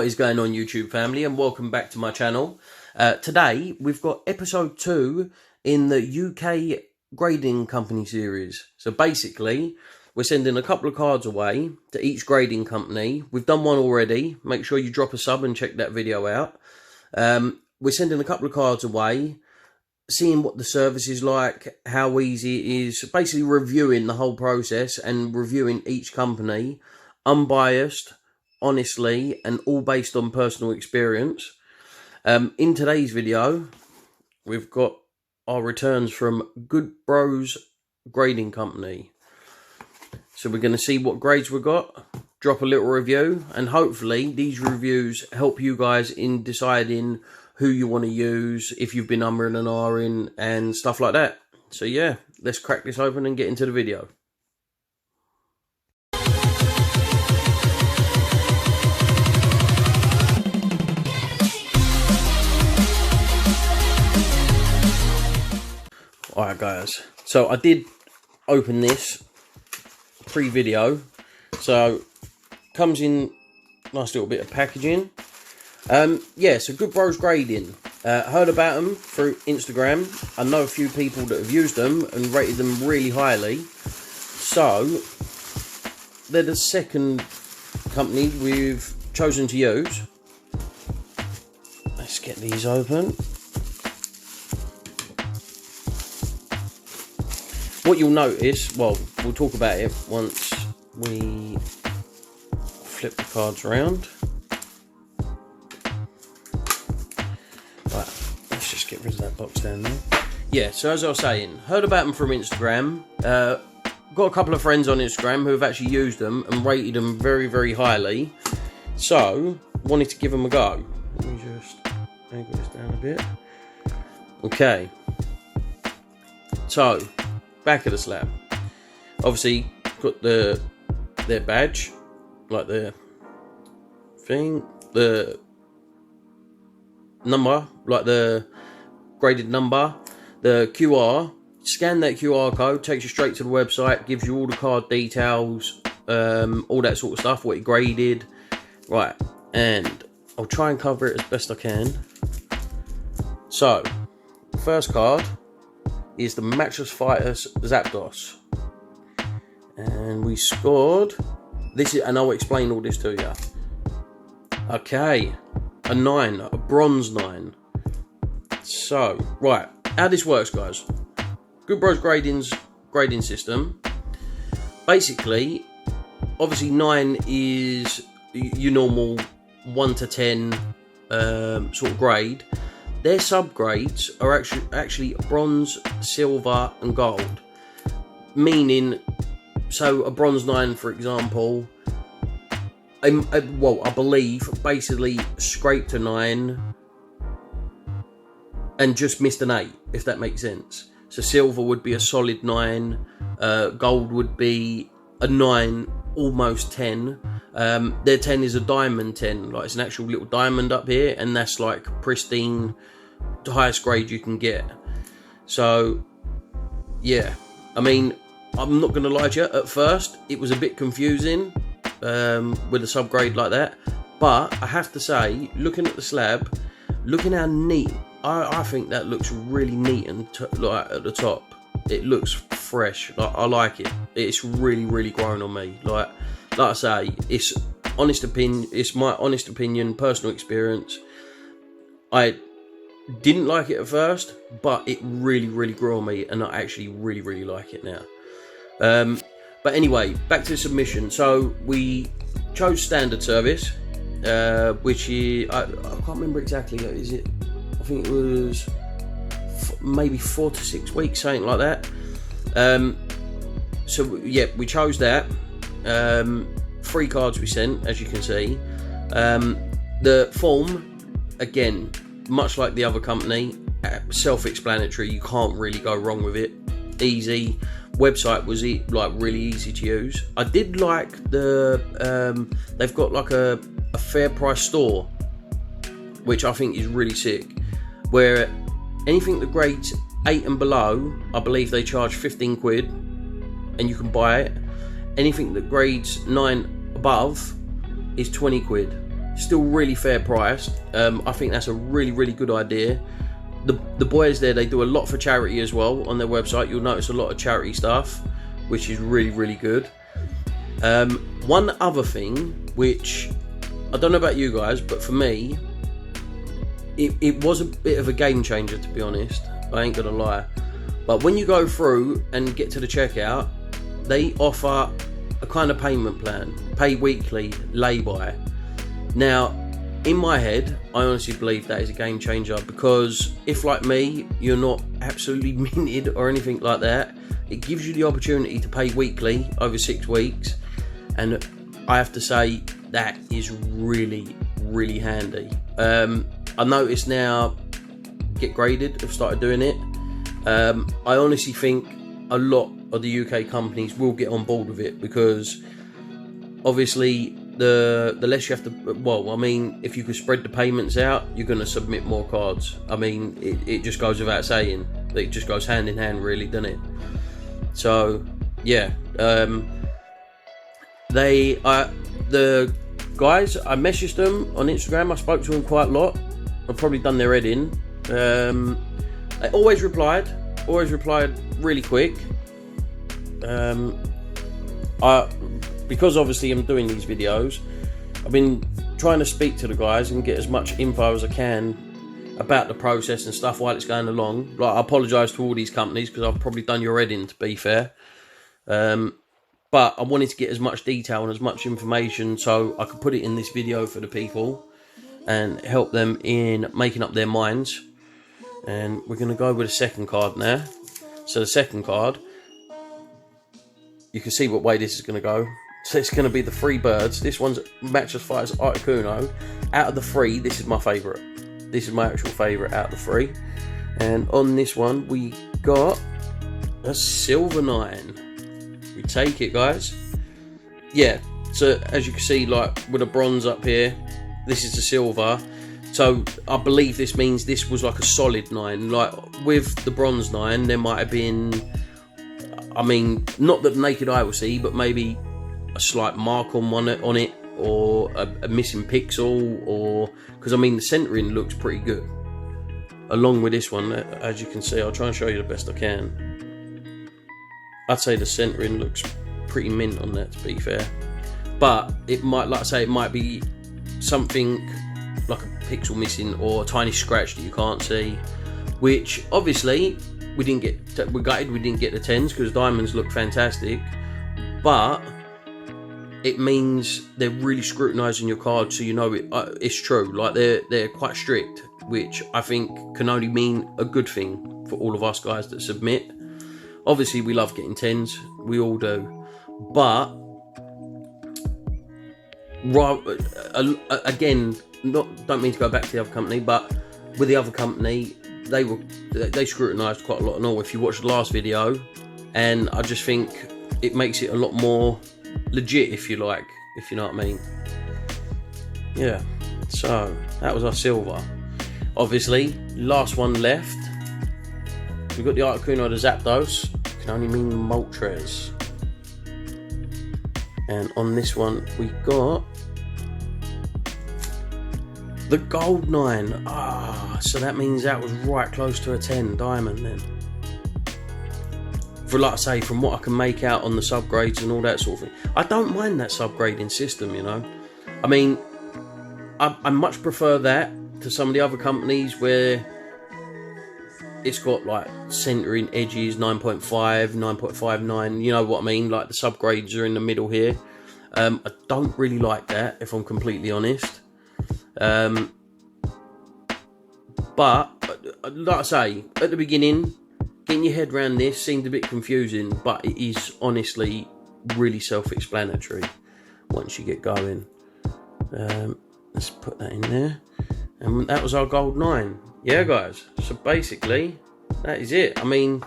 What is going on, YouTube family, and welcome back to my channel. Today we've got episode 2 in the UK grading company series. So basically we're sending a couple of cards away to each grading company. We've done one already. Make sure you drop a sub and check that video out. We're sending a couple of cards away, seeing what the service is like, how easy it is, basically reviewing the whole process and reviewing each company, unbiased, honestly, and all based on personal experience. In today's video, we've got our returns from Good Bros Grading Company. So we're going to see what grades we got, drop a little review, and hopefully these reviews help you guys in deciding who you want to use, if you've been umming and ahhing, and stuff like that. So yeah, let's crack this open and get into the video. Alright guys, so I did open this pre-video, so comes in nice little bit of packaging. Yeah, so Good Bros Grading, heard about them through Instagram. I know a few people that have used them and rated them really highly, so they're the second company we've chosen to use. Let's get these open. What you'll notice, well, we'll talk about it once we flip the cards around. Right, let's just get rid of that box down there. Yeah, so as I was saying, heard about them from Instagram. Got a couple of friends on Instagram who have actually used them and rated them very, very highly. So, wanted to give them a go. Let me just angle this down a bit. Okay. So, back of the slab, obviously got their badge, like the thing, the number, like the graded number, the QR. Scan that QR code, takes you straight to the website, gives you all the card details, all that sort of stuff, what it graded. Right, and I'll try and cover it as best I can. So, the first card is the Matchless Fighters Zapdos, and we scored this, and I'll explain all this to you. Okay, a 9, a bronze 9. So, right, how this works, guys. Good Bros Grading's grading system. Basically, obviously 9 is your normal 1 to 10 sort of grade. Their subgrades are actually bronze, silver, and gold. Meaning, so a bronze 9, for example, well, I believe basically scraped a 9 and just missed an 8, if that makes sense. So silver would be a solid 9, gold would be a 9, almost 10. Their 10 is a diamond 10, like it's an actual little diamond up here, and that's like pristine, the highest grade you can get. So yeah, I mean, I'm not gonna lie to you, at first it was a bit confusing with a subgrade like that, but I have to say, looking at the slab, looking how neat, I think that looks really neat, and like at the top it looks fresh. Like, I like it. It's really, really grown on me. Like I say, it's honest opinion. It's my honest opinion, personal experience. I didn't like it at first, but it really, really grew on me, and I actually really, really like it now. But anyway, back to the submission. So we chose standard service, which is I can't remember exactly. Is it? I think it was maybe 4 to 6 weeks, something like that. So yeah, we chose that. 3 cards we sent, as you can see. The form, again, much like the other company, self-explanatory. You can't really go wrong with it. Easy. Website was like really easy to use. I did like the they've got like a fair price store, which I think is really sick, where anything that grades 8 and below, I believe they charge 15 quid and you can buy it. Anything that grades 9 above is 20 quid. still really fair priced. I think that's a really good idea. The boys there, they do a lot for charity as well on their website. You'll notice a lot of charity stuff, which is really good. One other thing, which I don't know about you guys, but for me, it was a bit of a game changer, to be honest. I ain't gonna lie. But when you go through and get to the checkout, they offer a kind of payment plan, pay weekly, lay-by. Now, in my head, I honestly believe that is a game changer, because if, like me, you're not absolutely minted or anything like that, it gives you the opportunity to pay weekly over 6 weeks, and I have to say that is really handy. I noticed now Get Graded have started doing it. I honestly think a lot of the UK companies will get on board with it, because obviously the less you have to, well, I mean, if you could spread the payments out, you're going to submit more cards. I mean, it just goes without saying. It just goes hand in hand, really, doesn't it? So yeah, the guys, I messaged them on Instagram. I spoke to them quite a lot. I've probably done their head in. They always replied really quick. Because obviously I'm doing these videos, I've been trying to speak to the guys and get as much info as I can about the process and stuff while it's going along. Like, I apologise to all these companies, because I've probably done your head in, to be fair. But I wanted to get as much detail and as much information so I could put it in this video for the people and help them in making up their minds. And we're going to go with the second card now. So the second card, you can see what way this is going to go. So it's going to be the 3 birds. This one's Matchless Fighters Articuno. Out of the 3, this is my favourite. This is my actual favourite out of the 3. And on this one, we got a Silver 9. We take it, guys. Yeah, so as you can see, like with a bronze up here, this is the silver. So I believe this means this was like a solid 9. Like with the bronze 9, there might have been, I mean, not that the naked eye will see, but maybe a slight mark on it, or a missing pixel, or because I mean the centering looks pretty good. Along with this one, as you can see, I'll try and show you the best I can. I'd say the centering looks pretty mint on that, to be fair. But it might, like I say, it might be something like a pixel missing or a tiny scratch that you can't see. Which obviously we didn't get. We're gutted we didn't get the 10s, because diamonds look fantastic. But it means they're really scrutinising your card, so you know it's true. Like they're quite strict, which I think can only mean a good thing for all of us guys that submit. Obviously, we love getting 10s, we all do, but again, don't mean to go back to the other company, but with the other company, they scrutinised quite a lot and all. If you watched the last video, and I just think it makes it a lot more legit, if you like, if you know what I mean. Yeah, so that was our silver. Obviously, last one left, we've got the Articuno de Zapdos. Can only mean Moltres. And on this one we got the gold 9. So that means that was right close to a 10 diamond then. For, like I say, from what I can make out on the subgrades and all that sort of thing, I don't mind that subgrading system, you know. I mean, I much prefer that to some of the other companies where it's got like centering edges, 9.5, 9.59, you know what I mean, like the subgrades are in the middle here. I don't really like that, if I'm completely honest. But like I say, at the beginning, getting your head around this seemed a bit confusing, but it is honestly really self-explanatory once you get going. Let's put that in there. And that was our gold 9. Yeah, guys. So basically, that is it. I mean,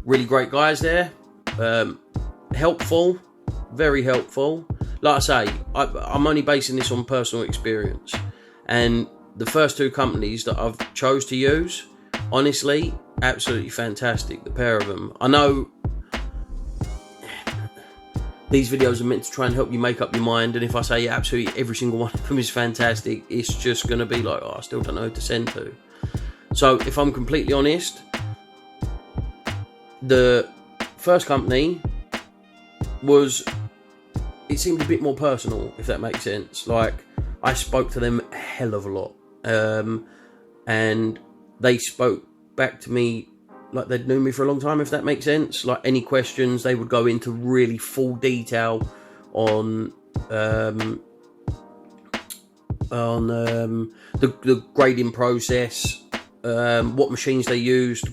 really great guys there. Helpful. Very helpful. Like I say, I'm only basing this on personal experience. And the first 2 companies that I've chose to use, honestly, absolutely fantastic, the pair of them. I know these videos are meant to try and help you make up your mind, and if I say absolutely every single one of them is fantastic, it's just going to be like, oh, I still don't know who to send to. So if I'm completely honest, the first company it seemed a bit more personal, if that makes sense. Like, I spoke to them a hell of a lot, and they spoke back to me like they'd known me for a long time, if that makes sense. Like, any questions, they would go into really full detail on the grading process, what machines they used,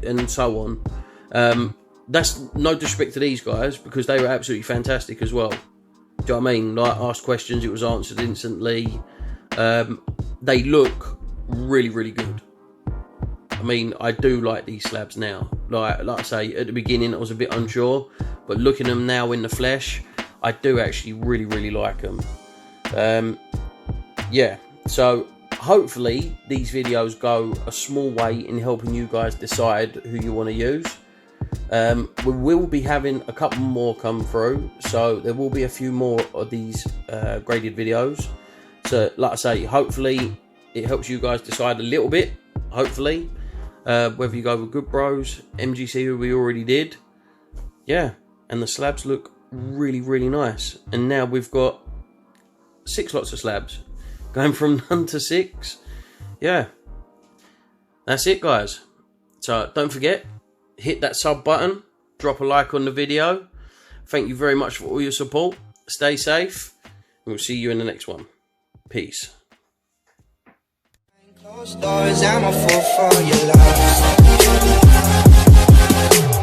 and so on. That's no disrespect to these guys, because they were absolutely fantastic as well. Do you know what I mean? Like, asked questions, it was answered instantly. They look really, really good. I mean, I do like these slabs now. Like I say, at the beginning I was a bit unsure, but looking at them now in the flesh, I do actually really, really like them. Yeah, so hopefully these videos go a small way in helping you guys decide who you want to use. We will be having a couple more come through, so there will be a few more of these graded videos. So like I say, hopefully it helps you guys decide a little bit, hopefully, whether you go with Good Bros, MGC, who we already did. Yeah, and the slabs look really, really nice. And now we've got 6 lots of slabs, going from none to 6. Yeah, that's it, guys. So don't forget, hit that sub button, drop a like on the video. Thank you very much for all your support. Stay safe, and we'll see you in the next one. Peace. Closed doors, I'm a fool for your love.